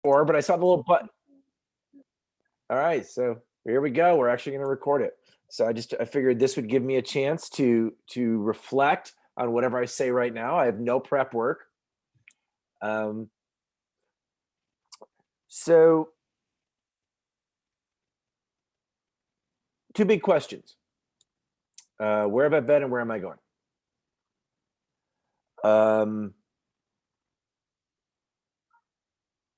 but I saw the little button. All right, so here we go. We're actually going to record it. So I figured this would give me a chance to reflect on whatever I say right now. I have no prep work. So two big questions. Where have I been and where am I going?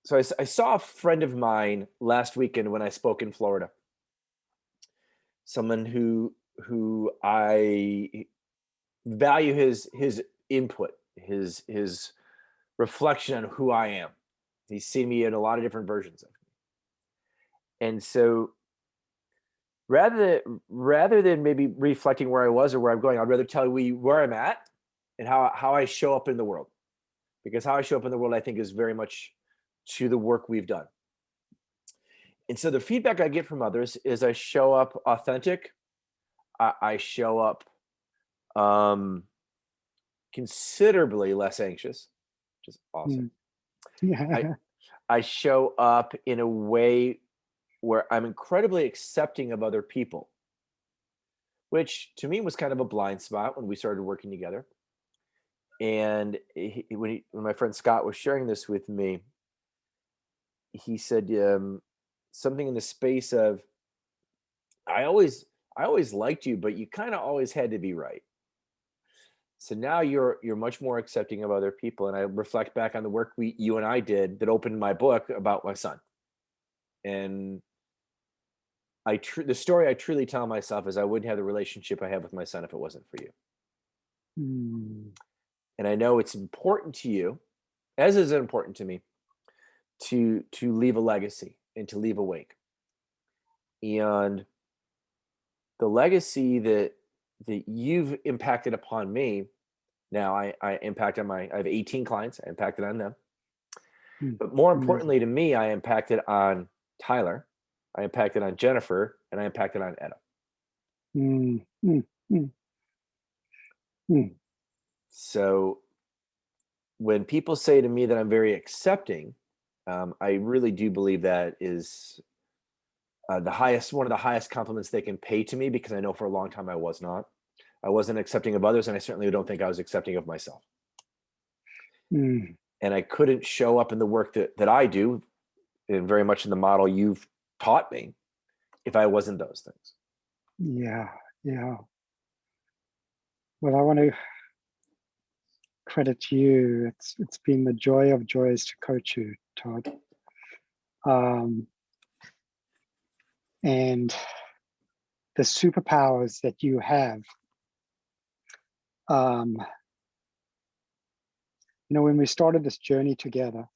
So I saw a friend of mine last weekend when I spoke in Florida. Someone who I value his input, his reflection on who I am. He's seen me in a lot of different versions of me. And so rather than maybe reflecting where I was or where I'm going, I'd rather tell you where I'm at and how I show up in the world. Because how I show up in the world, I think, is very much to the work we've done. And so the feedback I get from others is I show up authentic. I show up considerably less anxious, which is awesome. Yeah. I show up in a way where I'm incredibly accepting of other people, which to me was kind of a blind spot when we started working together. And when my friend Scott was sharing this with me, he said something in the space of, I always liked you, but you kind of always had to be right. So now you're much more accepting of other people. And I reflect back on the work you and I did that opened my book about my son. And the story I truly tell myself is I wouldn't have the relationship I have with my son if it wasn't for you. And I know it's important to you, as is important to me, to leave a legacy and to leave a wake. And the legacy that you've impacted upon me, now I impact on I have 18 clients, I impacted on them. But more importantly to me, I impacted on Tyler, I impacted on Jennifer, and I impacted on Etta. So when people say to me that I'm very accepting, I really do believe that is one of the highest compliments they can pay to me, because I know for a long time I was not. I wasn't accepting of others, and I certainly don't think I was accepting of myself. And I couldn't show up in the work that I do, and very much in the model you've taught me, if I wasn't those things. Yeah. Well, I want to credit you. It's been the joy of joys to coach you, Todd. And the superpowers that you have. When we started this journey together,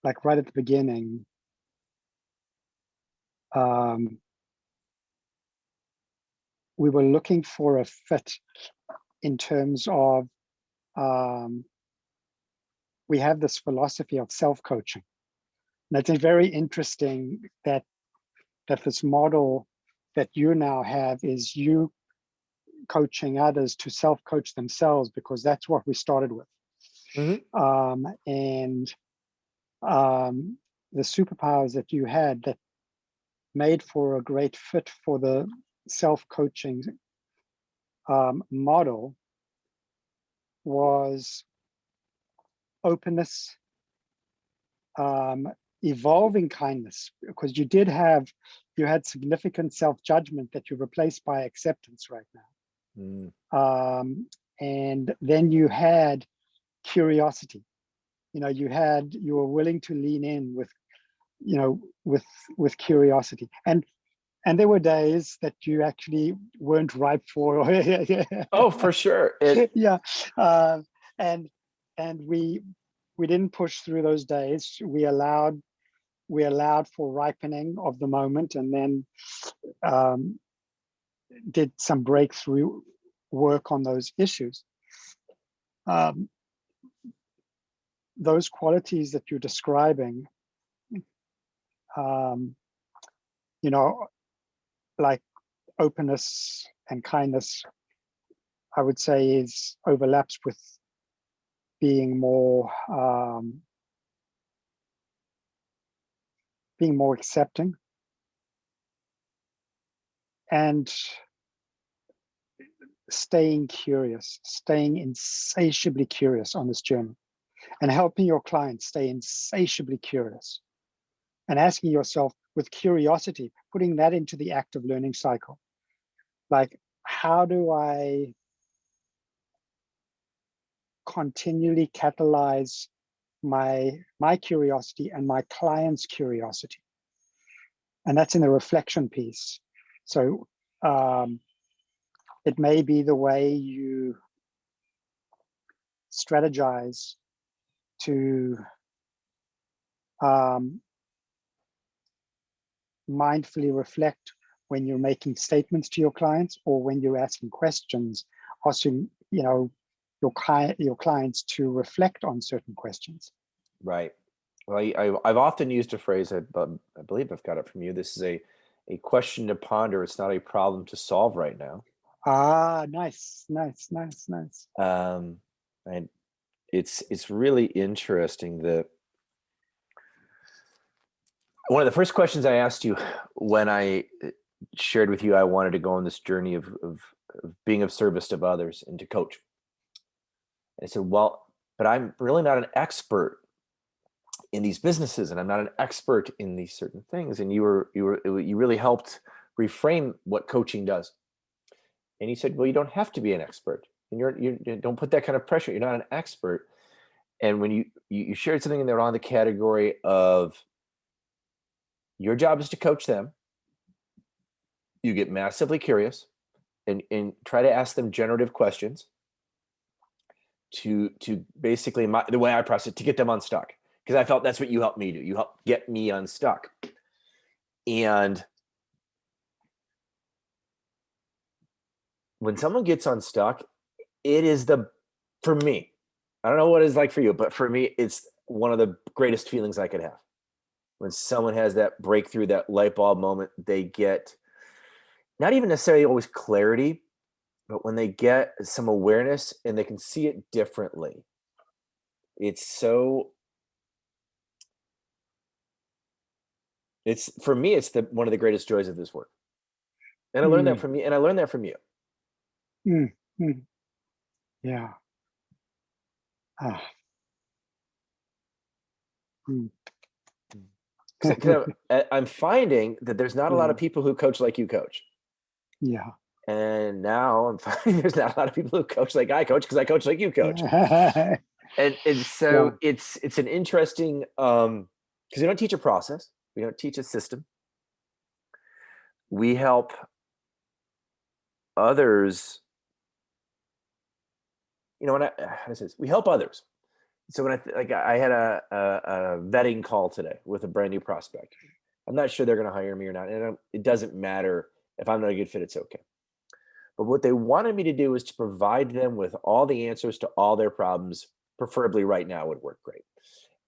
like right at the beginning, we were looking for a fit in terms of, we have this philosophy of self-coaching. And it's very interesting that this model that you now have is you coaching others to self-coach themselves, because that's what we started with. And the superpowers that you had that made for a great fit for the self-coaching model was openness, evolving kindness, because you had significant self-judgment that you replaced by acceptance right now. And then you had curiosity. You were willing to lean in with curiosity. And there were days that you actually weren't ripe for. Oh, for sure. Yeah. And we didn't push through those days. We allowed for ripening of the moment, and then did some breakthrough work on those issues. Those qualities that you're describing, like openness and kindness, I would say overlaps with being more being more accepting, and staying curious, staying insatiably curious on this journey, and helping your clients stay insatiably curious, and asking yourself with curiosity, putting that into the active learning cycle. Like, how do I continually catalyze my curiosity and my client's curiosity? And that's in the reflection piece. So it may be the way you strategize to mindfully reflect when you're making statements to your clients, or when you're asking questions, asking your clients to reflect on certain questions. Right. Well, I've often used a phrase, I believe I've got it from you. This is a question to ponder. It's not a problem to solve right now. Ah, nice. And it's really interesting that one of the first questions I asked you when I shared with you I wanted to go on this journey of being of service to others and to coach. And I said, well, but I'm really not an expert in these businesses, and I'm not an expert in these certain things. And you really helped reframe what coaching does. And you said, well, you don't have to be an expert, and you don't put that kind of pressure. You're not an expert. And when you shared something in there on the category of your job is to coach them, you get massively curious and try to ask them generative questions to basically the way I process it, to get them unstuck. Because I felt that's what you helped me do. You helped get me unstuck. And when someone gets unstuck, it is for me, I don't know what it's like for you, but for me, it's one of the greatest feelings I could have. When someone has that breakthrough, that light bulb moment, they get not even necessarily always clarity, but when they get some awareness and they can see it differently. For me, it's one of the greatest joys of this work. And I learned that from you, and I learned that from you. Yeah. I'm finding that there's not a lot of people who coach like you coach. Yeah. And now I'm finding there's not a lot of people who coach like I coach, because I coach like you coach. And so it's an interesting, because we don't teach a process, we don't teach a system. We help others. We help others. So when I had a vetting call today with a brand new prospect. I'm not sure they're going to hire me or not, and it doesn't matter if I'm not a good fit. It's okay. But what they wanted me to do is to provide them with all the answers to all their problems, preferably right now would work great.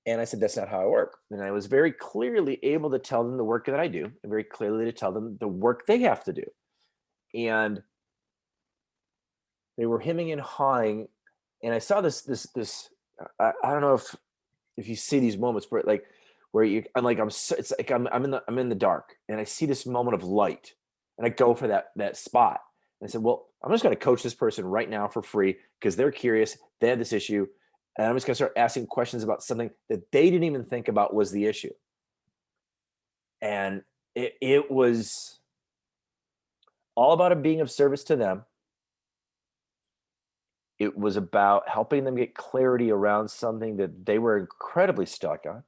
And I said, that's not how I work. And I was very clearly able to tell them the work that I do, and very clearly to tell them the work they have to do. And they were hemming and hawing. And I saw this, I don't know if you see these moments where I'm in the dark, and I see this moment of light, and I go for that spot. And I said, well, I'm just going to coach this person right now for free because they're curious. They have this issue. And I'm just going to start asking questions about something that they didn't even think about was the issue. And it was all about it being of service to them. It was about helping them get clarity around something that they were incredibly stuck on.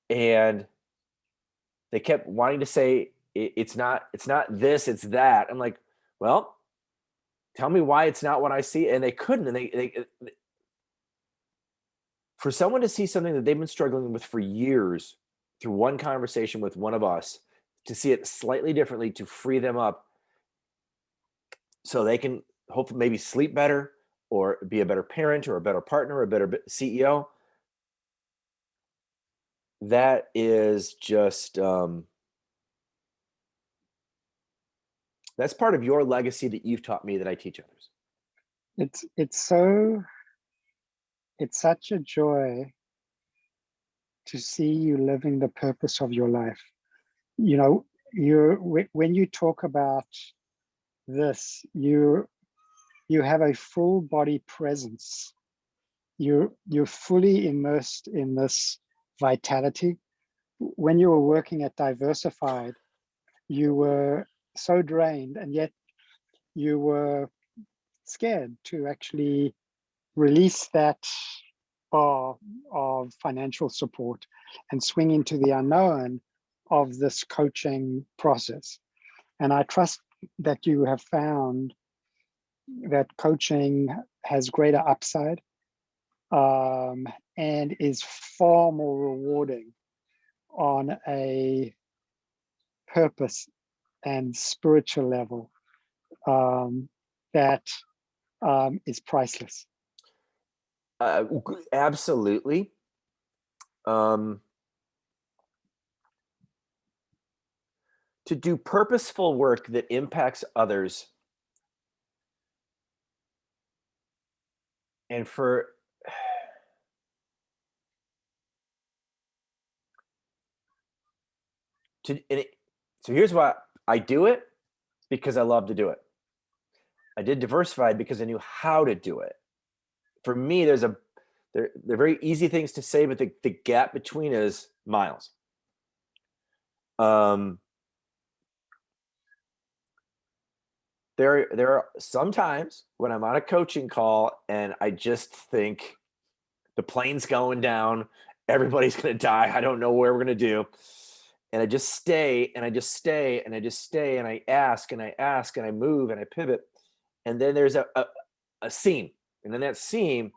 And they kept wanting to say, it's not this, it's that. I'm like, well, tell me why it's not what I see. And they couldn't. And they for someone to see something that they've been struggling with for years through one conversation with one of us, to see it slightly differently, to free them up so they can hopefully maybe sleep better, or be a better parent, or a better partner, or a better CEO. That is just, that's part of your legacy that you've taught me that I teach others. It's such a joy to see you living the purpose of your life. You know, when you talk about this, you have a full body presence. You're fully immersed in this vitality. When you were working at Diversified, you were so drained, and yet you were scared to actually release that bar of financial support and swing into the unknown of this coaching process. And I trust that you have found that coaching has greater upside, and is far more rewarding on a purpose and spiritual level, that is priceless. Absolutely. To do purposeful work that impacts others, and for so here's why I do it: because I love to do it. I did Diversified because I knew how to do it. For me, they're very easy things to say, but the gap between is miles. There are some times when I'm on a coaching call and I just think the plane's going down, everybody's going to die, I don't know where we're going to do. And I just stay and I just stay and I just stay and I ask and I ask and I move and I pivot. And then there's a seam. And in that seam,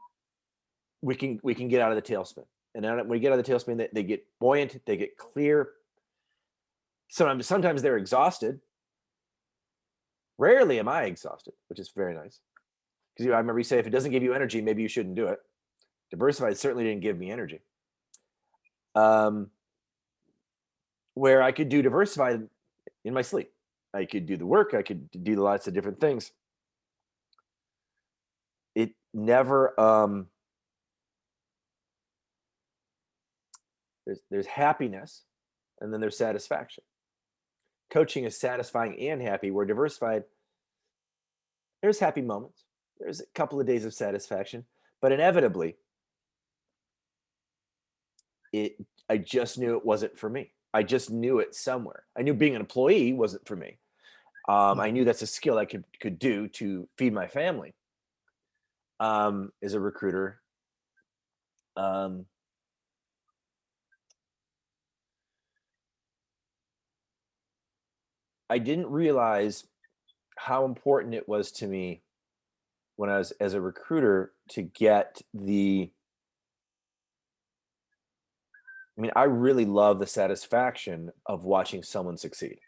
we can get out of the tailspin. And then when we get out of the tailspin, they get buoyant, they get clear. Sometimes they're exhausted. Rarely am I exhausted, which is very nice. Because I remember you say, if it doesn't give you energy, maybe you shouldn't do it. Diversified certainly didn't give me energy. Where I could do Diversified in my sleep. I could do the work. I could do lots of different things. It never, there's happiness and then there's satisfaction. Coaching is satisfying and happy, where Diversified, there's happy moments. There's a couple of days of satisfaction, but inevitably, I just knew it wasn't for me. I just knew it somewhere. I knew being an employee wasn't for me. I knew that's a skill I could do to feed my family. As a recruiter, I didn't realize how important it was to me when I was as a recruiter to get I really love the satisfaction of watching someone succeed.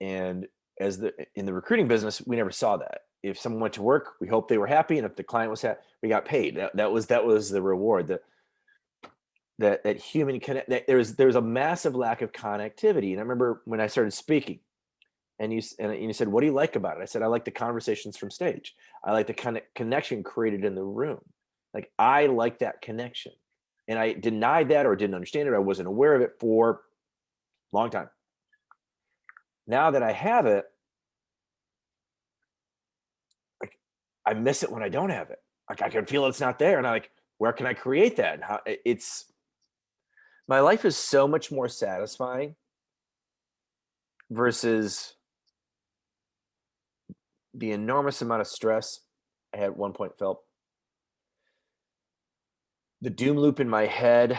And in the recruiting business, we never saw that. If someone went to work, we hoped they were happy, and if the client was happy, we got paid. That was the reward. That human connect. There's a massive lack of connectivity. And I remember when I started speaking, and you said, "What do you like about it?" I said, "I like the conversations from stage. I like the kind of connection created in the room. Like, I like that connection." And I denied that or didn't understand it. I wasn't aware of it for a long time. Now that I have it, like, I miss it when I don't have it. Like, I can feel it's not there, and I'm like, where can I create that? And how my life is so much more satisfying versus the enormous amount of stress I had at one point felt. The doom loop in my head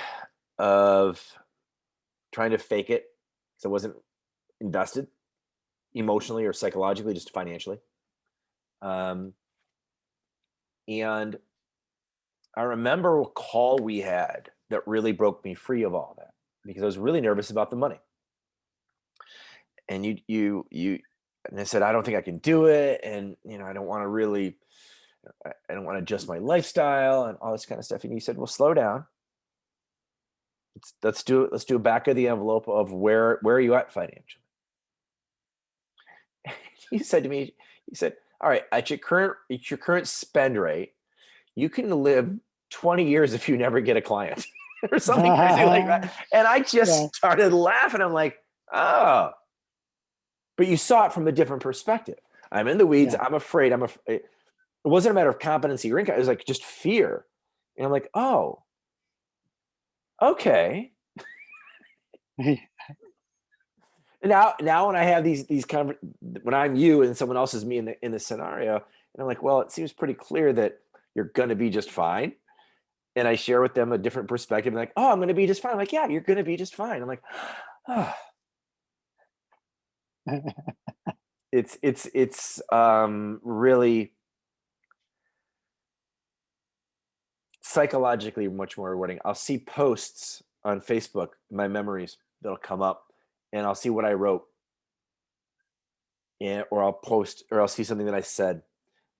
of trying to fake it because I wasn't invested emotionally or psychologically, just financially. And I remember a call we had that really broke me free of all that, because I was really nervous about the money. And and I said, I don't think I can do it. And, I don't want to adjust my lifestyle and all this kind of stuff. And you said, well, slow down. Let's do a back of the envelope of where are you at financially? He said to me, all right, at your current spend rate, you can live 20 years if you never get a client. or something crazy like that. And I Yeah, just started laughing. I'm like, oh, but you saw it from a different perspective. I'm in the weeds. yeah. I'm afraid. It wasn't a matter of competency or income. It was like just fear. And I'm like, oh, okay. Now when I have these when I'm you and someone else is me in the scenario, and I'm like, well, it seems pretty clear that you're gonna be just fine. And I share with them a different perspective, like, oh, I'm gonna be just fine. I'm like, yeah, you're gonna be just fine. I'm like, oh. It's really psychologically much more rewarding. I'll see posts on Facebook, my memories that'll come up, and I'll see what I wrote, or I'll post, or I'll see something that I said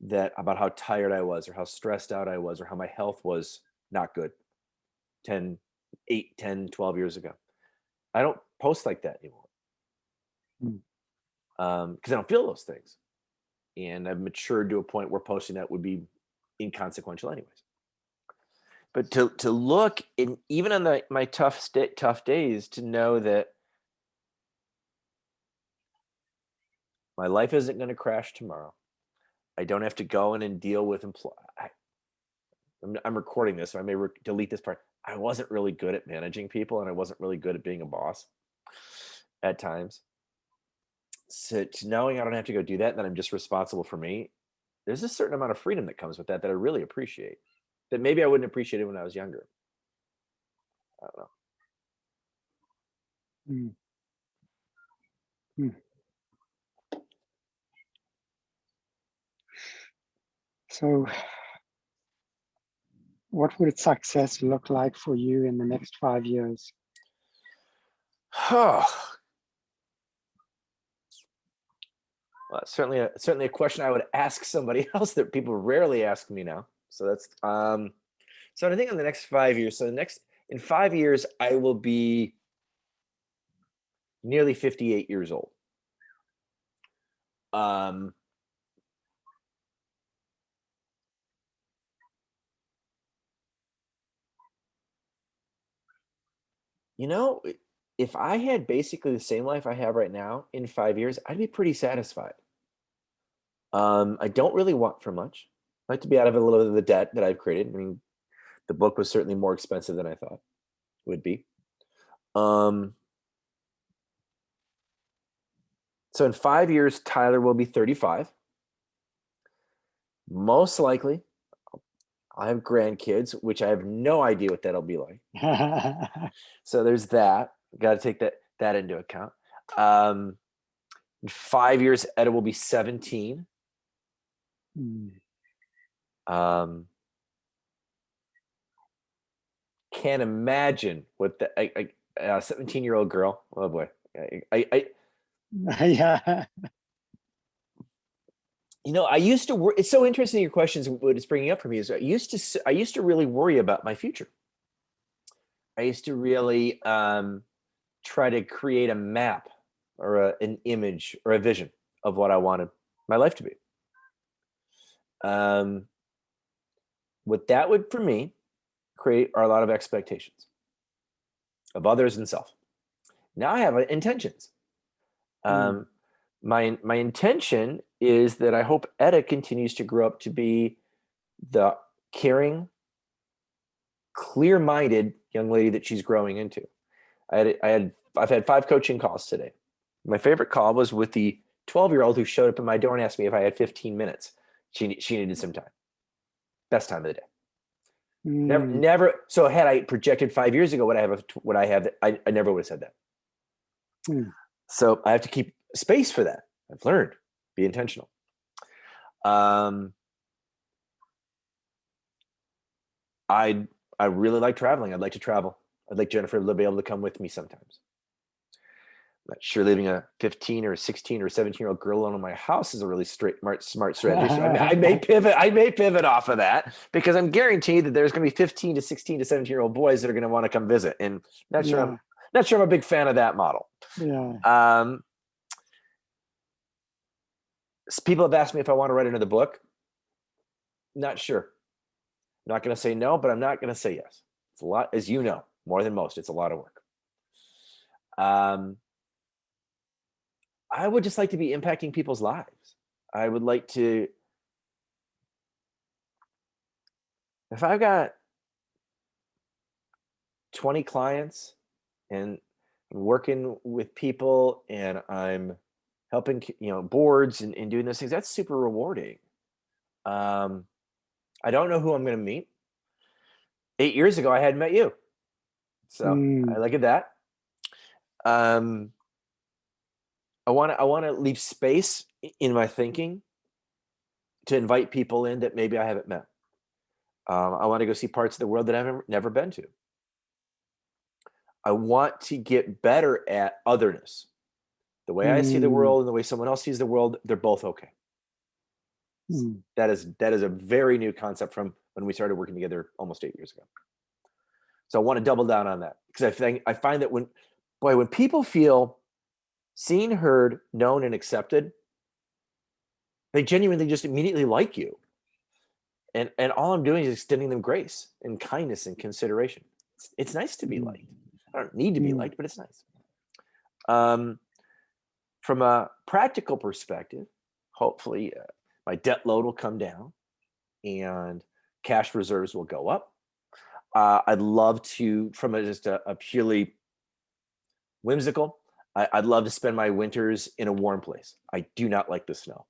that about how tired I was, or how stressed out I was, or how my health was not good 10, 8, 10, 12 years ago. I don't post like that anymore Mm. because I don't feel those things. And I've matured to a point where posting that would be inconsequential anyways. But to look in, even on my tough days, to know that my life isn't going to crash tomorrow. I don't have to go in and deal with I'm recording this, so I may delete this part. I wasn't really good at managing people, and I wasn't really good at being a boss at times. So to knowing I don't have to go do that, and that I'm just responsible for me, there's a certain amount of freedom that comes with that I really appreciate. That maybe I wouldn't appreciate it when I was younger. I don't know. Mm. Mm. So, what would success look like for you in the next 5 years? Well, certainly a question I would ask somebody else that people rarely ask me now. So that's so I think in the next 5 years. So in 5 years, I will be nearly 58 years old. Um, you know, if I had basically the same life I have right now in 5 years, I'd be pretty satisfied. I don't really want for much. I'd like to be out of a little bit of the debt that I've created. I mean, the book was certainly more expensive than I thought it would be. Um, so in 5 years, Tyler will be 35. Most likely, I'll have grandkids, which I have no idea what that'll be like. So there's that. Got to take that into account. In 5 years, Etta will be 17. Mm. Can't imagine what the 17-year-old girl. Oh boy, I Yeah. I used to worry. It's so interesting your questions. What it's bringing up for me is I used to really worry about my future. I used to really try to create a map or an image or a vision of what I wanted my life to be. What that would, for me, create are a lot of expectations of others and self. Now I have intentions. Mm. My intention is that I hope Etta continues to grow up to be the caring, clear-minded young lady that she's growing into. I've had 5 coaching calls today. My favorite call was with the 12-year-old who showed up at my door and asked me if I had 15 minutes. She needed some time. Best time of the day. Mm. Never. So had I projected 5 years ago what I have, I never would have said that. Mm. So I have to keep space for that. I've learned, be intentional. I really like traveling. I'd like to travel. I'd like Jennifer to be able to come with me sometimes. I'm not sure leaving a 15 or 16 or 17-year-old girl alone in my house is a really smart strategy. So I may pivot. I may pivot off of that because I'm guaranteed that there's going to be 15 to 16 to 17-year-old boys that are going to want to come visit. And not sure I'm a big fan of that model. Yeah. People have asked me if I want to write another book. Not sure. Not going to say no, but I'm not going to say yes. It's a lot, as you know. more than most. It's a lot of work. I would just like to be impacting people's lives. I would like to, if I've got 20 clients and I'm working with people and I'm helping, boards and doing those things, that's super rewarding. I don't know who I'm going to meet. 8 years ago, I hadn't met you. So I look at that. I want to leave space in my thinking to invite people in that maybe I haven't met. I want to go see parts of the world that I've never been to. I want to get better at otherness. The way I see the world and the way someone else sees the world, they're both okay. That is a very new concept from when we started working together almost 8 years ago. So I want to double down on that because I find that when people feel seen, heard, known, and accepted, they genuinely just immediately like you. And all I'm doing is extending them grace and kindness and consideration. It's nice to be liked. I don't need to be liked, but it's nice. From a practical perspective, hopefully my debt load will come down and cash reserves will go up. I'd love to, from just a purely whimsical, I'd love to spend my winters in a warm place. I do not like the snow.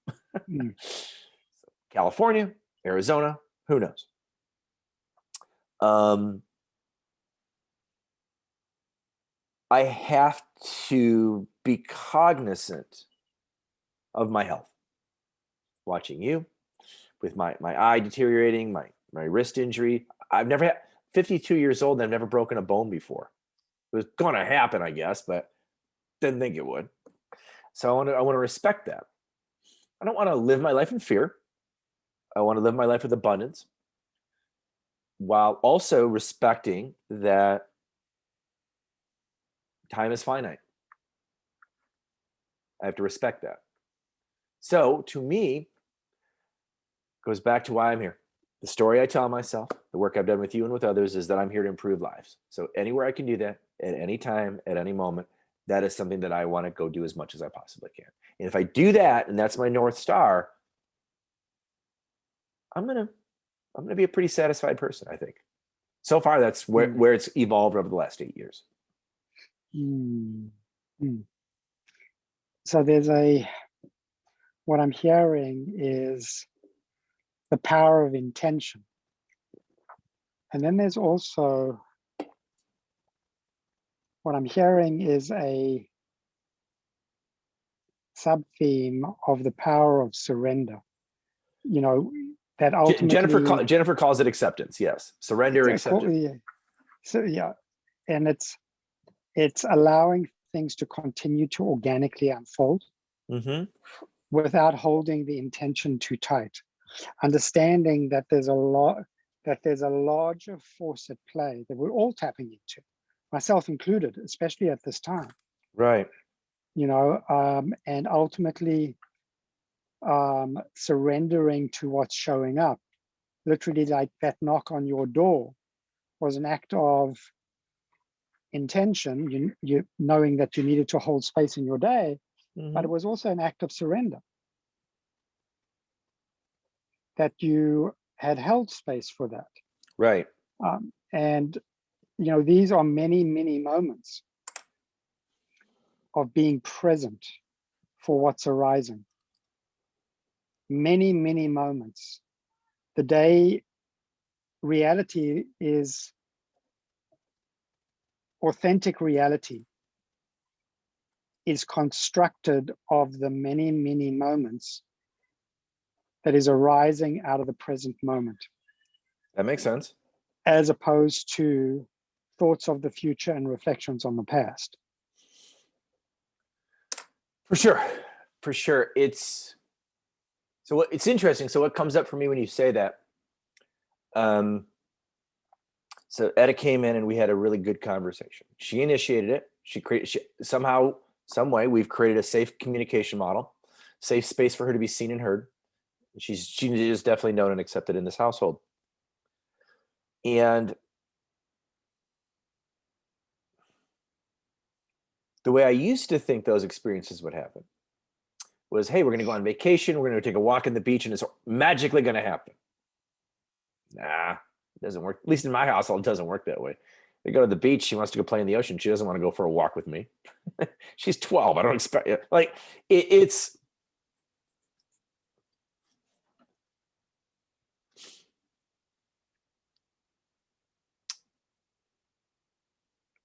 California, Arizona, who knows? I have to be cognizant of my health. Watching you with my eye deteriorating, my wrist injury. I've never had 52 years old and I've never broken a bone before. It was going to happen, I guess, but didn't think it would. So I want to respect that. I don't want to live my life in fear. I want to live my life with abundance while also respecting that time is finite. I have to respect that. So to me, goes back to why I'm here. The story I tell myself, the work I've done with you and with others is that I'm here to improve lives. So anywhere I can do that at any time, at any moment, that is something that I want to go do as much as I possibly can. And if I do that, and that's my North Star, I'm gonna be a pretty satisfied person, I think. So far, that's where it's evolved over the last 8 years. So what I'm hearing is the power of intention. And then there's also, what I'm hearing is a sub-theme of the power of surrender. That ultimately Jennifer calls it acceptance. Yes, surrender, acceptance. So and it's allowing things to continue to organically unfold without holding the intention too tight. Understanding that there's a larger force at play that we're all tapping into, myself included, especially at this time. Right. And ultimately surrendering to what's showing up. Literally, like that knock on your door was an act of intention, you knowing that you needed to hold space in your day, but it was also an act of surrender. That you had held space for that. Right. And these are many, many moments of being present for what's arising. Many, many moments. The day reality is authentic reality is constructed of the many, many moments that is arising out of the present moment. That makes sense. As opposed to thoughts of the future and reflections on the past. For sure. It's interesting. So what comes up for me when you say that? So Etta came in and we had a really good conversation. She initiated it. Somehow, some way, we've created a safe communication model, safe space for her to be seen and heard. She is definitely known and accepted in this household. And The way I used to think those experiences would happen was, hey, we're going to go on vacation, we're going to take a walk on the beach, and it's magically going to happen. Nah, it doesn't work. At least in my household, it doesn't work that way. We go to the beach. She wants to go play in the ocean. She doesn't want to go for a walk with me. She's 12. I don't expect it. Like it's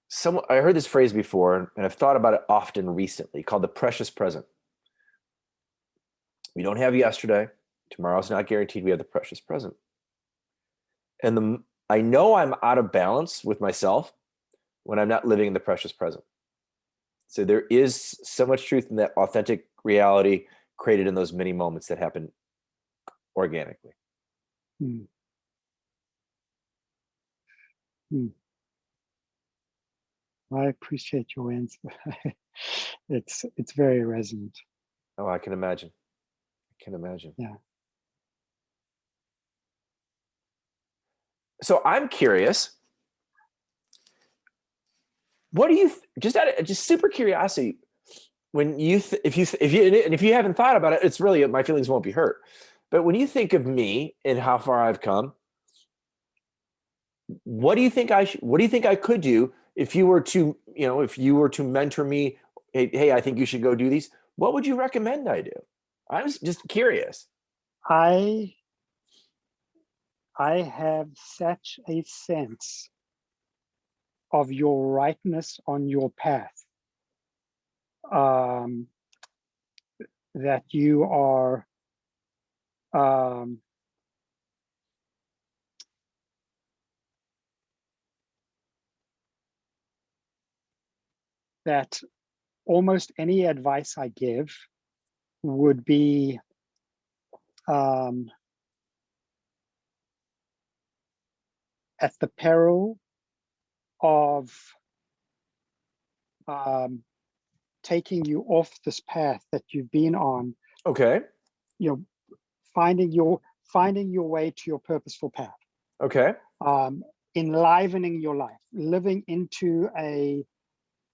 some. I heard this phrase before, and I've thought about it often recently, called the precious present. We don't have yesterday. Tomorrow's not guaranteed. We have the precious present. And I know I'm out of balance with myself when I'm not living in the precious present. So there is so much truth in that authentic reality created in those many moments that happen organically. Hmm. Hmm. I appreciate your answer. It's very resonant. Oh, I can imagine. I can imagine. Yeah. So I'm curious. What do you just out of just super curiosity? When you if you haven't thought about it, it's really my feelings won't be hurt. But when you think of me and how far I've come, what do you think what do you think I could do if you were to, if you were to mentor me? Hey, I think you should go do these. What would you recommend I do? I was just curious. I have such a sense of your rightness on your path, um, that you are, um, that almost any advice I give would be, um, at the peril of, um, taking you off this path that you've been on, Okay. you know, finding your way to your purposeful path, Okay. enlivening your life, living into a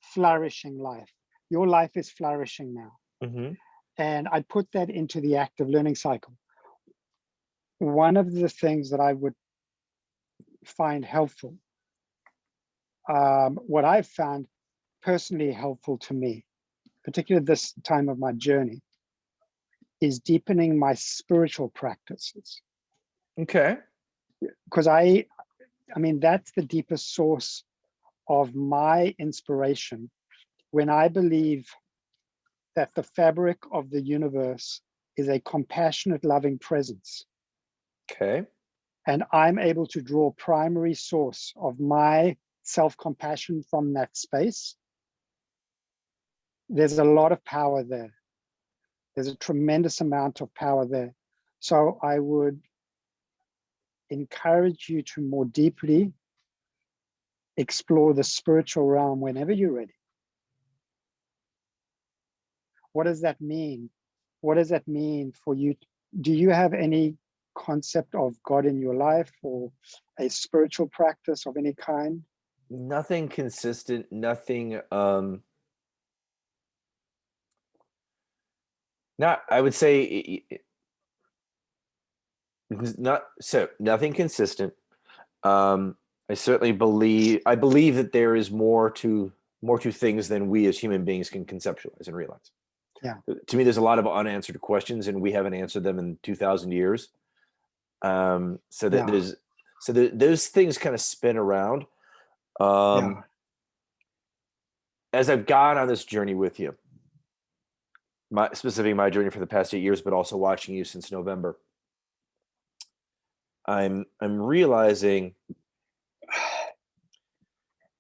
flourishing life. Your life is flourishing now. Mm-hmm. And I put that into the active learning cycle. One of the things that I would find helpful, what I've found personally helpful to me, particularly this time of my journey, is deepening my spiritual practices. Okay. Because I mean, that's the deepest source of my inspiration, when I believe that the fabric of the universe is a compassionate, loving presence. Okay. And I'm able to draw primary source of my self-compassion from that space. There's a lot of power there. There's a tremendous amount of power there. So I would encourage you to more deeply explore the spiritual realm whenever you're ready. What does that mean? What does that mean for you? Do you have any concept of God in your life, or a spiritual practice of any kind? Nothing consistent, nothing not I would say not so nothing consistent. I certainly believe that there is more to things than we as human beings can conceptualize and realize. Yeah. To me, there's a lot of unanswered questions, and we haven't answered them in 2,000 years. So that Yeah. those things kind of spin around. Yeah. As I've gone on this journey with you, specifically my journey for the past 8 years, but also watching you since November, I'm realizing,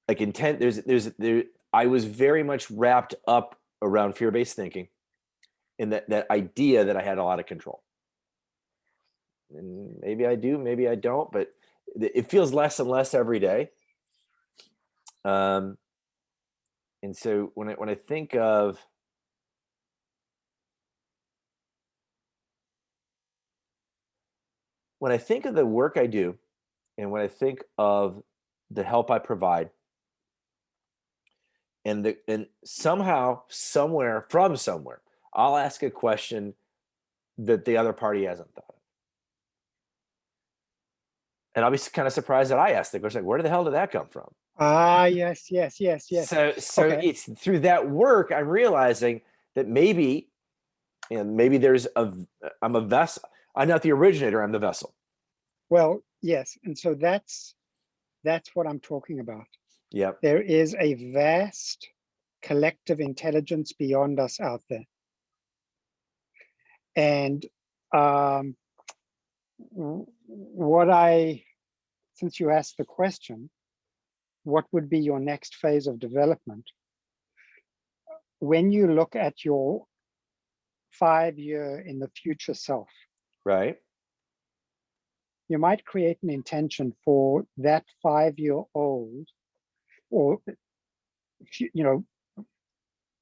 like, intent. There. I was very much wrapped up around fear-based thinking, and that idea that I had a lot of control. And maybe I do, maybe I don't, but it feels less and less every day. Um, and so when I think of the work I do, and when I think of the help I provide, and somehow, somewhere, from somewhere, I'll ask a question that the other party hasn't thought of. And I'll be kind of surprised that I asked the question, like, where the hell did that come from? Ah, yes, yes, yes, yes. So Okay. it's through that work I'm realizing that maybe, and maybe I'm a vessel. I'm not the originator, I'm the vessel. Well, yes. And so that's what I'm talking about. Yep. There is a vast collective intelligence beyond us out there. And since you asked the question, what would be your next phase of development? When you look at your 5-year in the future self, Right. you might create an intention for that 5-year-old, or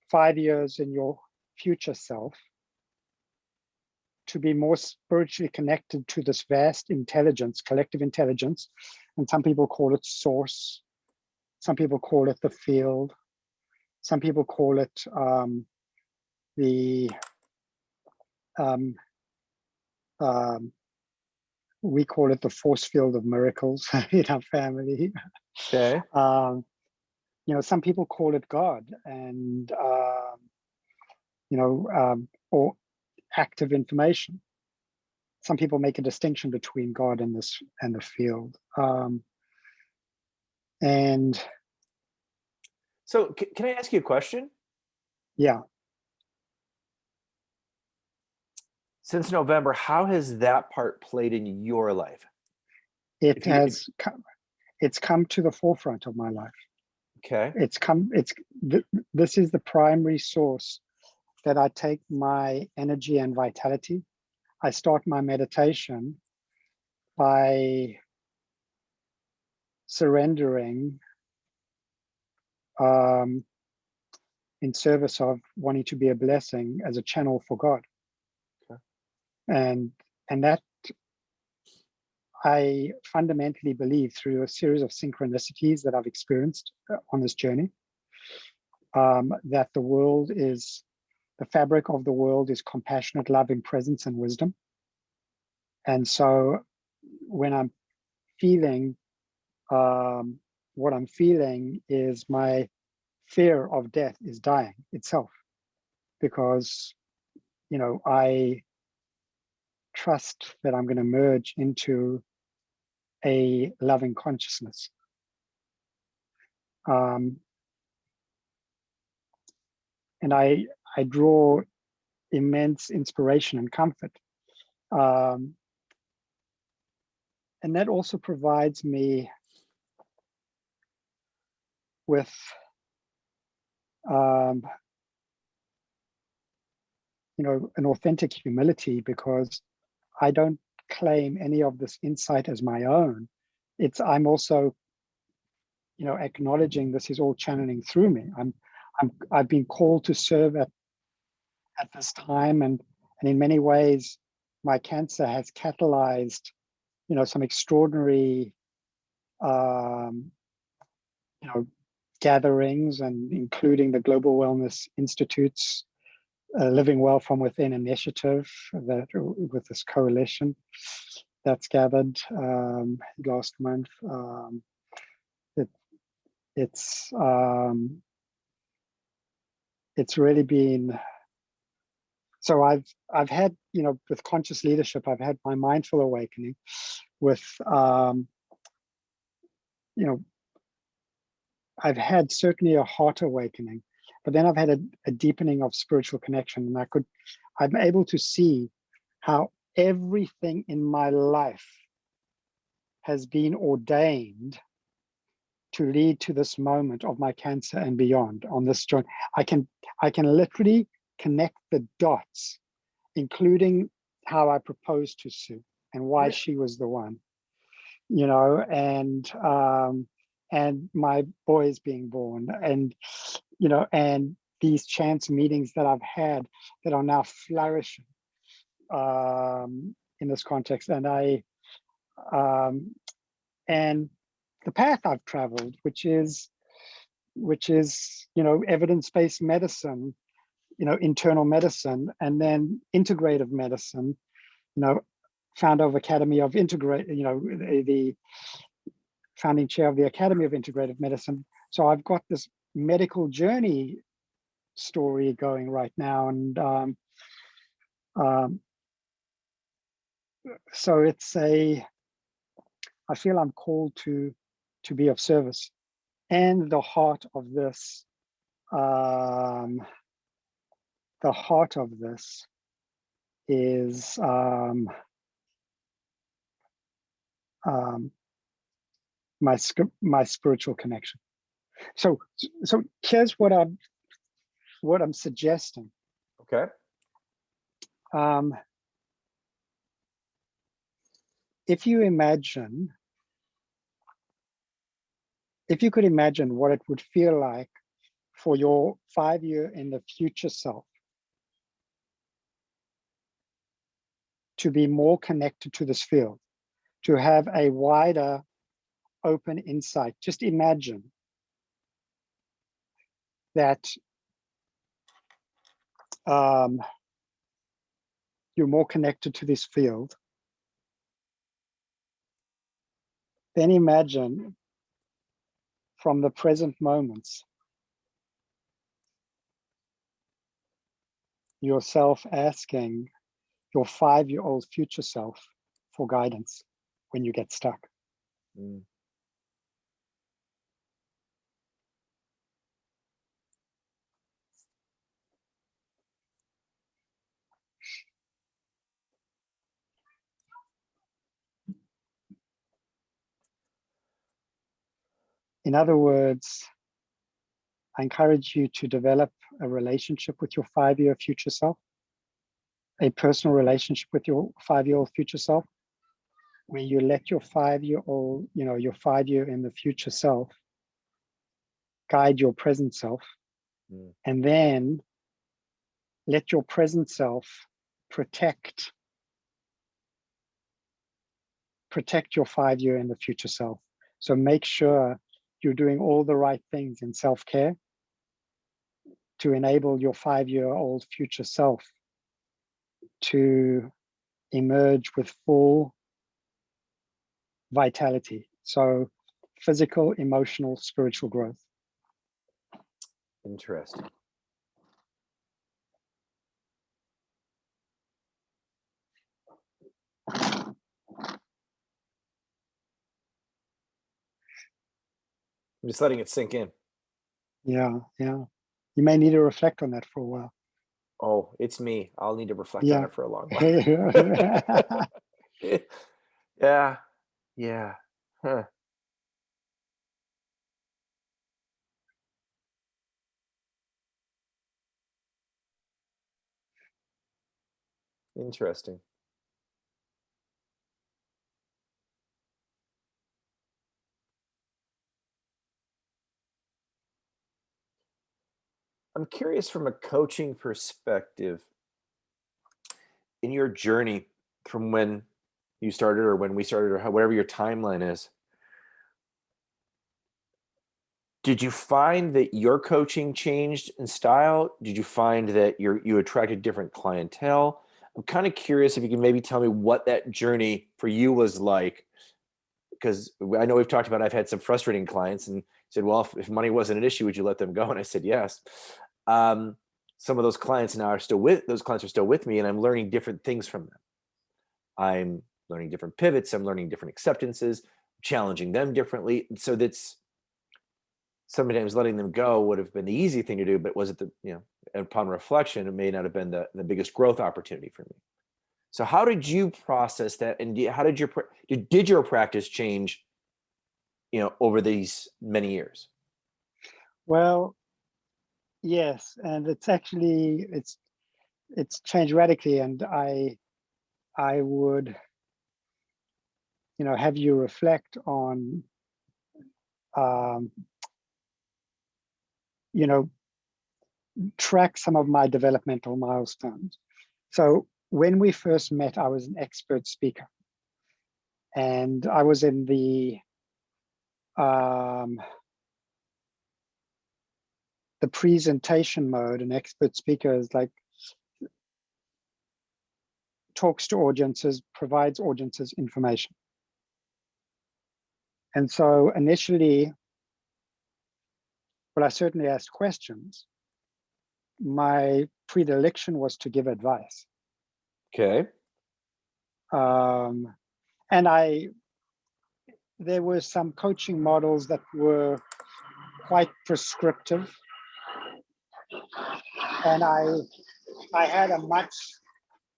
5 years in your future self, to be more spiritually connected to this vast intelligence, collective intelligence. And some people call it source. Some people call it the field. Some people call it the, we call it the force field of miracles in our family. Okay. Some people call it God, and, or active information. Some people make a distinction between God and the field. And So can I ask you a question? yeah, Since November, how has that part played in your life? it If you, if, has it's come to the forefront of my life. okay. This is the primary source that I take my energy and vitality. I start my meditation by surrendering in service of wanting to be a blessing as a channel for God. Okay. And that, I fundamentally believe, through a series of synchronicities that I've experienced on this journey, that the fabric of the world is compassionate, loving presence and wisdom. And so when I'm feeling, what I'm feeling is my fear of death is dying itself, because, I trust that I'm going to merge into a loving consciousness. And I draw immense inspiration and comfort. And that also provides me with an authentic humility, because I don't claim any of this insight as my own. I'm also, acknowledging this is all channeling through me. I've been called to serve at this time, and in many ways, my cancer has catalyzed, some extraordinary, gatherings, and including the Global Wellness Institute's Living Well from Within initiative, that with this coalition that's gathered last month. It's really been, so I've had, with conscious leadership, I've had my mindful awakening with, I've had certainly a heart awakening, but then I've had a deepening of spiritual connection, and I'm able to see how everything in my life has been ordained to lead to this moment of my cancer and beyond on this journey. I can literally connect the dots, including how I proposed to Sue and why she was the one, and my boy is being born, and and these chance meetings that I've had that are now flourishing in this context, and and the path I've traveled, which is, which is, evidence-based medicine, internal medicine, and then integrative medicine, founder of Academy of Integrate, the founding chair of the Academy of Integrative Medicine. So I've got this medical journey story going right now, and so I feel I'm called to be of service. And the heart of this, is my spiritual connection. So here's what I'm suggesting. Okay. If you could imagine what it would feel like for your 5-year in the future self to be more connected to this field, to have a wider open insight. Just imagine that you're more connected to this field. Then imagine from the present moments yourself asking your 5-year-old future self for guidance when you get stuck. Mm. In other words, I encourage you to develop a relationship with your 5-year future self, a personal relationship with your 5-year-old future self, where you let your 5-year-old, your 5-year in the future self guide your present self, and then let your present self protect your 5-year in the future self. So make sure you're doing all the right things in self-care to enable your 5-year-old future self to emerge with full vitality. So physical, emotional, spiritual growth. Interesting. I'm just letting it sink in. Yeah. You may need to reflect on that for a while. Oh, it's me. I'll need to reflect on it for a long while. Yeah. Huh. Interesting. I'm curious from a coaching perspective, in your journey from when you started or when we started or whatever your timeline is, did you find that your coaching changed in style? Did you find that you attracted different clientele? I'm kind of curious if you can maybe tell me what that journey for you was like, because I know we've talked about, I've had some frustrating clients and said, well, if money wasn't an issue, would you let them go? And I said, yes. Some of those clients now are still with me, and I'm learning different things from them. I'm learning different pivots. I'm learning different acceptances, challenging them differently. So that's sometimes letting them go would have been the easy thing to do, but was it upon reflection, it may not have been the biggest growth opportunity for me. So how did you process that? And how did your practice change, over these many years? Well, yes, and it's changed radically, and I would, have you reflect on, track some of my developmental milestones. So when we first met, I was an expert speaker, and I was in the the presentation mode, an expert speaker is like talks to audiences, provides audiences information. And so initially, well, I certainly asked questions. My predilection was to give advice. Okay. And there were some coaching models that were quite prescriptive. And I had a much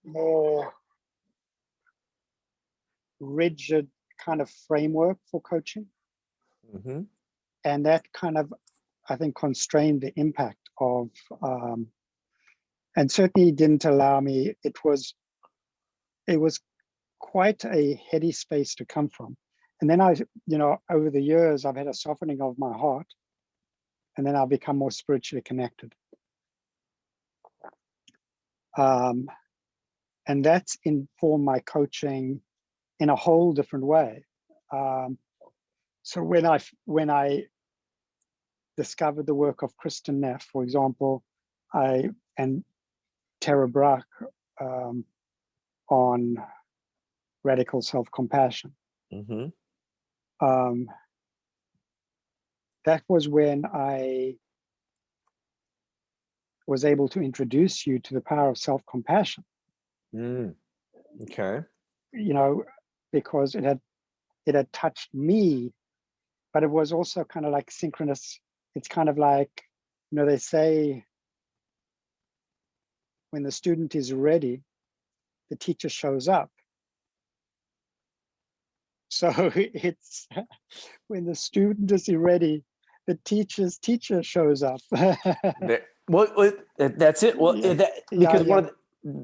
more rigid kind of framework for coaching. Mm-hmm. And that kind of, I think, constrained the impact of, and certainly didn't allow me, it was quite a heady space to come from. And then over the years, I've had a softening of my heart, and then I've become more spiritually connected. And that's informed my coaching in a whole different way. So when I discovered the work of Kristen Neff, for example, and Tara Brach on radical self-compassion. Mm-hmm. That was when I was able to introduce you to the power of self-compassion. Okay. Because it had touched me, but it was also kind of like synchronous. It's kind of like, they say when the student is ready, the teacher shows up. So it's when the student is ready, the teacher's teacher shows up. Well, that's it. Well, because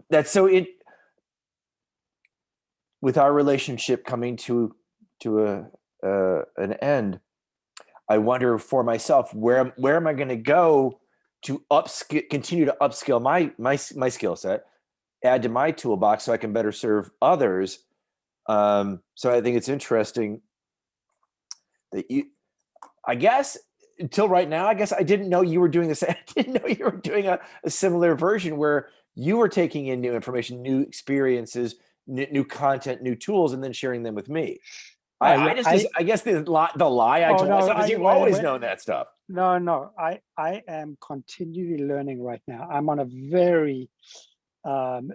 that's so it. With our relationship coming to an end, I wonder for myself where am I going to go to continue to upskill my skill set, add to my toolbox so I can better serve others. So I think it's interesting that I guess until right now, I guess I didn't know you were doing this. I didn't know you were doing a similar version where you were taking in new information, new experiences, new content, new tools, and then sharing them with me. I guess the lie I told myself is you've always known that stuff. No, I am continually learning right now. I'm on a very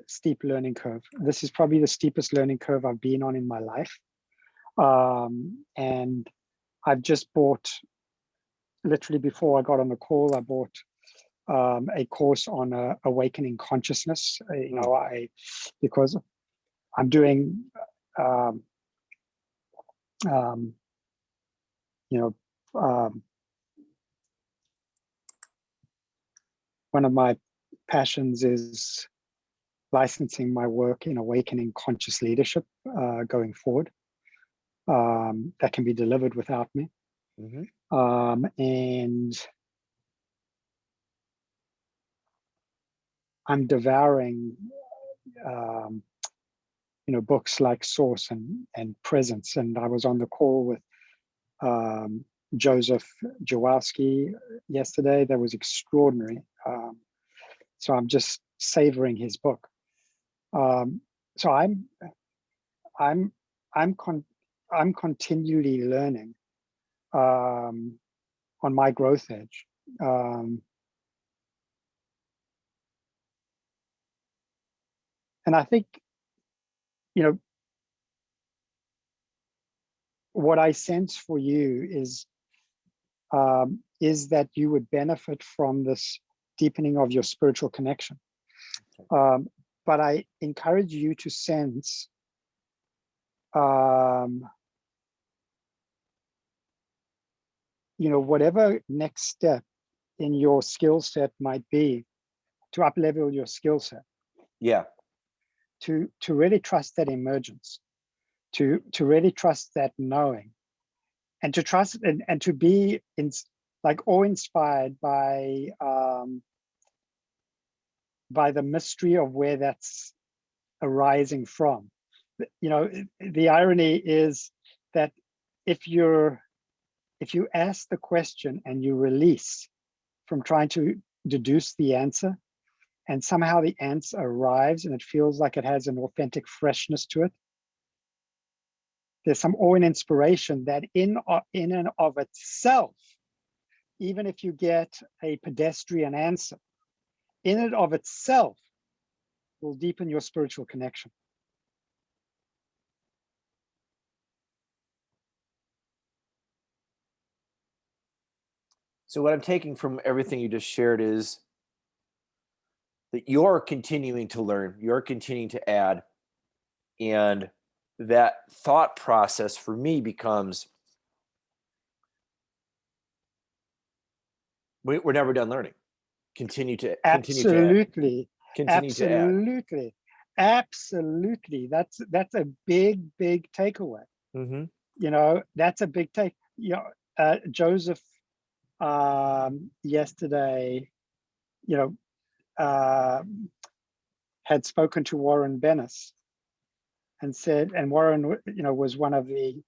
steep learning curve. This is probably the steepest learning curve I've been on in my life. And I've just bought, literally before I got on the call, I bought a course on awakening consciousness. Because I'm doing one of my passions is licensing my work in awakening conscious leadership going forward. That can be delivered without me. Mm-hmm. And I'm devouring books like Source and Presence. And I was on the call with Joseph Jaworski yesterday. That was extraordinary. So I'm just savoring his book. So I'm continually learning on my growth edge. And I think, what I sense for you is that you would benefit from this deepening of your spiritual connection. But I encourage you to sense whatever next step in your skill set might be to up-level your skill set. Yeah. To really trust that emergence, to really trust that knowing, and to trust and to be awe-inspired by the mystery of where that's arising from. The irony is that if you ask the question and you release from trying to deduce the answer, and somehow the answer arrives and it feels like it has an authentic freshness to it. There's some awe and inspiration that in and of itself, even if you get a pedestrian answer, in and of itself will deepen your spiritual connection. So what I'm taking from everything you just shared is that you're continuing to learn, you're continuing to add, and that thought process for me becomes, we're never done learning. Continue to add. Absolutely. Continue to add. Absolutely. Absolutely. That's a big takeaway. Mm-hmm. You know, that's a big take. You know, Joseph yesterday, you know, had spoken to Warren Bennis and said, and Warren, you know, was one of the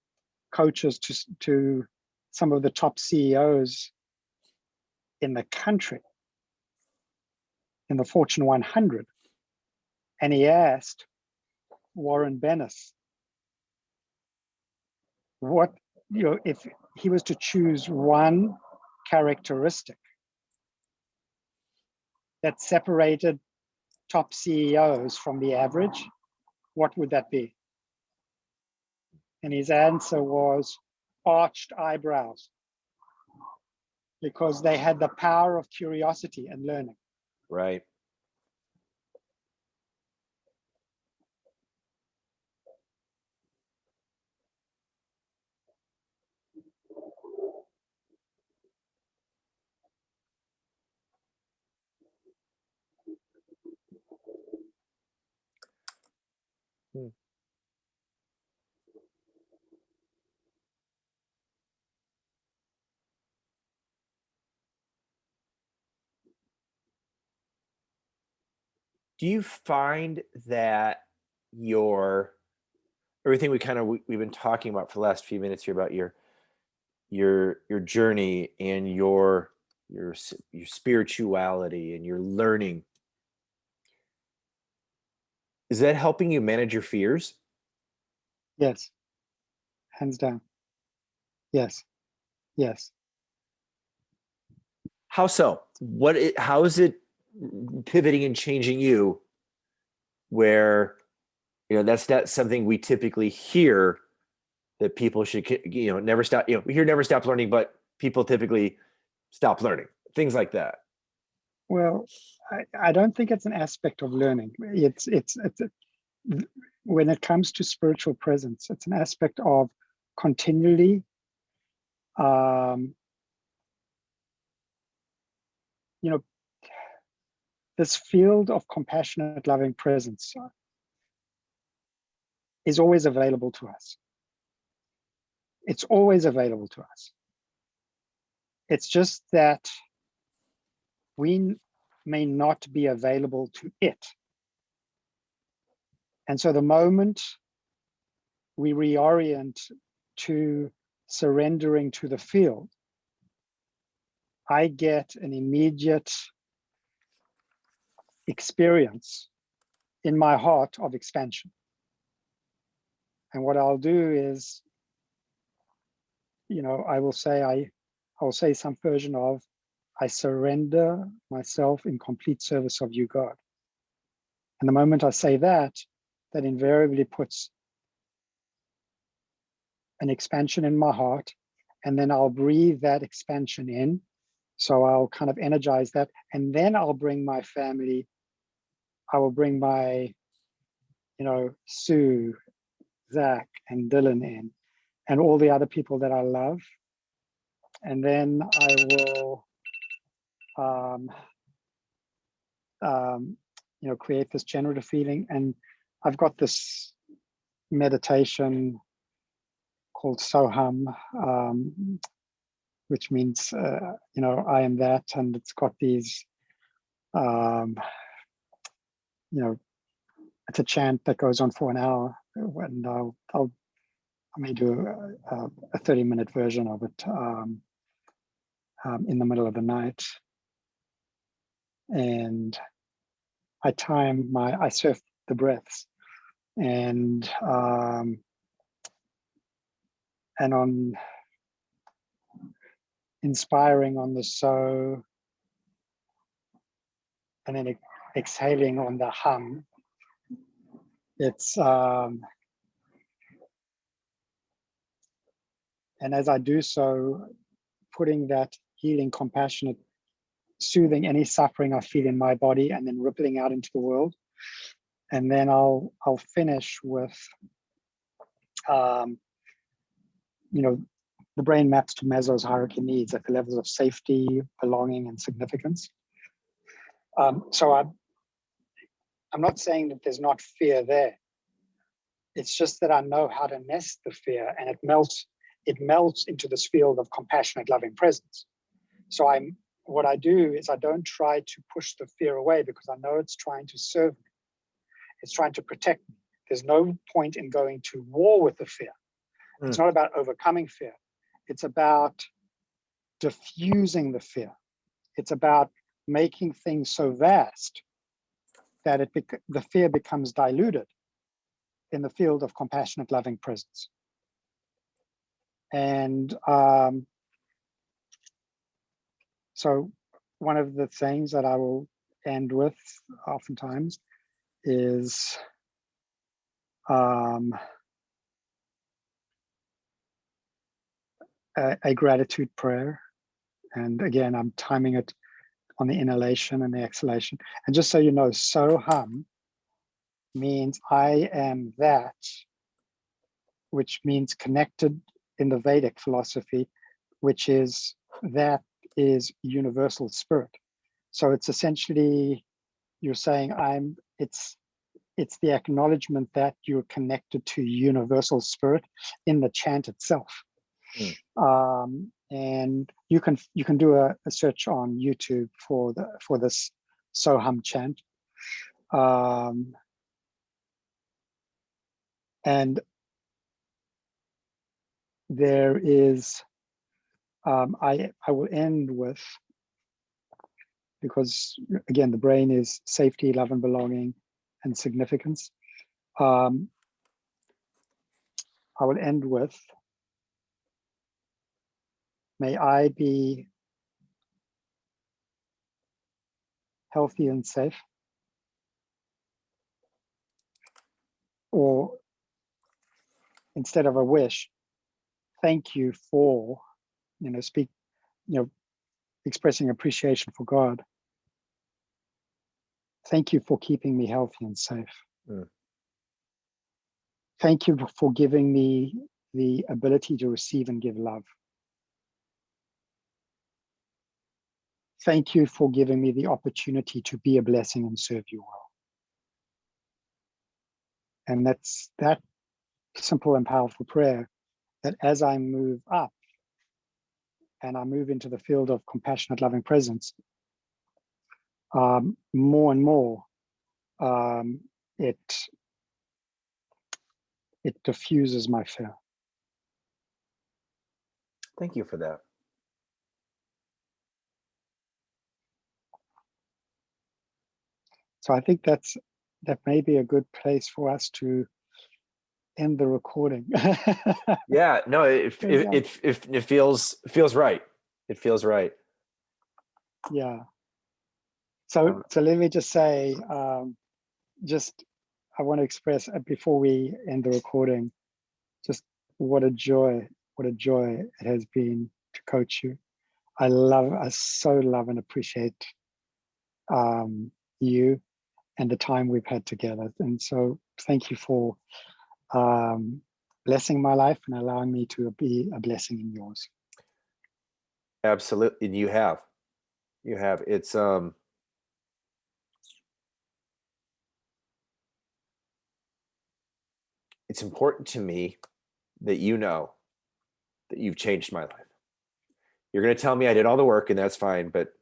coaches to some of the top CEOs in the country, in the Fortune 100. And he asked Warren Bennis, what, you know, if he was to choose one characteristic that separated top CEOs from the average, what would that be? And his answer was arched eyebrows, because they had the power of curiosity and learning. Right. Hmm. Do you find that everything we've been talking about for the last few minutes here about your journey and your spirituality and your learning, is that helping you manage your fears? Yes, hands down. Yes, yes. How so? How is it pivoting and changing you, where that's not something we typically hear, that people should never stop, we hear never stop learning, but people typically stop learning, things like that. Well, I don't think it's an aspect of learning. It's when it comes to spiritual presence, it's an aspect of continually this field of compassionate, loving presence is always available to us. It's always available to us. It's just that we may not be available to it. And so the moment we reorient to surrendering to the field, I get an immediate experience in my heart of expansion. And what I'll do is, I will say some version of, I surrender myself in complete service of you, God. And the moment I say that, that invariably puts an expansion in my heart, and then I'll breathe that expansion in. So I'll kind of energize that, and then I'll bring my family. I will bring my, Sue, Zach, and Dylan in, and all the other people that I love. And then I will, create this generative feeling. And I've got this meditation called Soham, which means, I am that. And it's got these, it's a chant that goes on for an hour. And I may do a 30-minute version of it in the middle of the night. and I surf the breaths, and on inspiring on the so, and then exhaling on the hum. It's and as I do so, putting that healing, compassionate, soothing any suffering I feel in my body, and then rippling out into the world. And then I'll finish with, the brain maps to Maslow's hierarchy of needs at the levels of safety, belonging, and significance. So I'm not saying that there's not fear there. It's just that I know how to nest the fear, and it melts into this field of compassionate, loving presence. So what I do is I don't try to push the fear away, because I know it's trying to serve me. It's trying to protect me. There's no point in going to war with the fear. It's not about overcoming fear. It's about diffusing the fear. It's about making things so vast that the fear becomes diluted in the field of compassionate, loving presence. And so one of the things that I will end with oftentimes is a gratitude prayer. And again, I'm timing it on the inhalation and the exhalation. And just so you know, so hum means I am that, which means connected in the Vedic philosophy, which is that is universal spirit. So it's essentially, you're saying it's the acknowledgement that you're connected to universal spirit in the chant itself. And you can do a search on YouTube for this Soham chant. And there is, I will end with, because again, the brain is safety, love and belonging, and significance. I will end with, may I be healthy and safe. Or instead of a wish, thank you for, expressing appreciation for God. Thank you for keeping me healthy and safe. Thank you for giving me the ability to receive and give love. Thank you for giving me the opportunity to be a blessing and serve you well. And that's that simple and powerful prayer, that as I move up and I move into the field of compassionate, loving presence, more and more, it diffuses my fear. Thank you for that. So I think that may be a good place for us to end the recording. Yeah, no, it feels right. It feels right. Yeah. So let me just say, I want to express before we end the recording, just what a joy it has been to coach you. I so love and appreciate you and the time we've had together. And so thank you for blessing my life and allowing me to be a blessing in yours. Absolutely. And you have. It's important to me that you know that you've changed my life. You're going to tell me I did all the work, and that's fine, but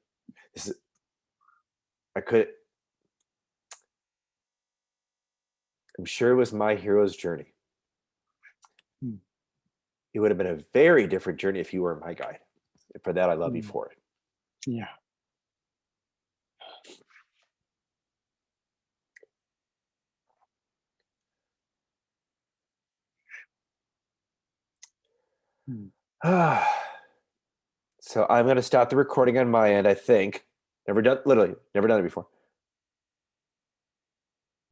I'm sure it was my hero's journey. It would have been a very different journey if you were my guide. For that, I love you for it. Yeah. Hmm. So I'm going to stop the recording on my end, I think. Never done, literally, never done it before.